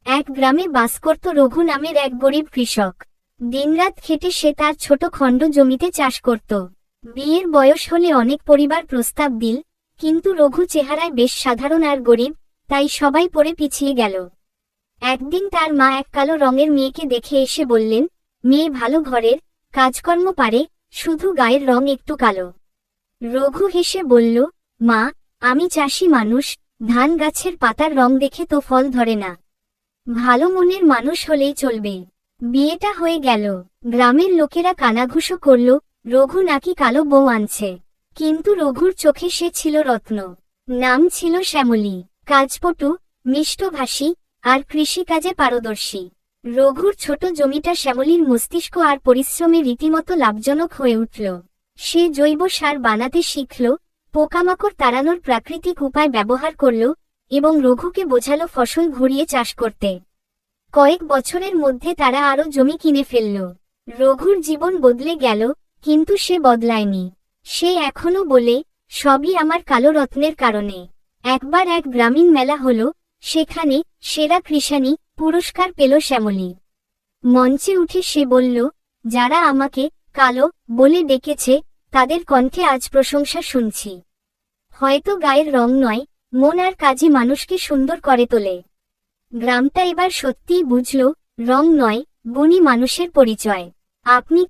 এক গ্রামে বাস করত রঘু নামের এক গরিব কৃষক। দিনরাত খেটে সে তার ছোট খণ্ড জমিতে চাষ করত। বিয়ের বয়স হলে অনেক পরিবার প্রস্তাব দিল, কিন্তু রঘু চেহারায় বেশ সাধারণ আর গরিব, তাই সবাই পড়ে পিছিয়ে গেল। একদিন তার মা এক কালো রঙের মেয়েকে দেখে এসে বললেন, মেয়ে ভালো ঘরের, কাজকর্ম পারে, শুধু গায়ের রং একটু কালো। রঘু হেসে বলল, মা, আমি চাষি মানুষ, ধান গাছের পাতার রং দেখে তো ফল ধরে না। ভালো মনের মানুষ হলেই চলবে। বিয়েটা হয়ে গেল। গ্রামের লোকেরা কানাঘুষো করল, রঘু নাকি কালো বউ আনছে। কিন্তু রঘুর চোখে সে ছিল রত্ন। নাম ছিল শ্যামলী। কাজপটু, মিষ্টভাষী আর কৃষিকাজে পারদর্শী। রঘুর ছোট জমিটা শ্যামলীর মস্তিষ্ক আর পরিশ্রমে রীতিমতো লাভজনক হয়ে উঠল। সে জৈব সার বানাতে শিখল, পোকামাকড় তাড়ানোর প্রাকৃতিক উপায় ব্যবহার করল এবং রঘুকে বোঝালো ফসল ঘুরিয়ে চাষ করতে। কয়েক বছরের মধ্যে তারা আরও জমি কিনে ফেলল। রঘুর জীবন বদলে গেল, কিন্তু সে বদলায়নি। সে এখনো বলে, সবই আমার কালো রত্নের কারণে। একবার এক গ্রামীণ মেলা হলো, সেখানে সেরা কৃষাণী পুরস্কার পেল শ্যামলী। মঞ্চে উঠে সে বলল, যারা আমাকে কালো বলে ডেকেছে, তাদের কণ্ঠে আজ প্রশংসা শুনছি। হয়তো গায়ের রং নয়, মন আর কাজই মানুষকে সুন্দর করে তোলে। গ্রামটা এবার সত্যিই বুঝল, রং নয়, গুণী মানুষের পরিচয়। আপনি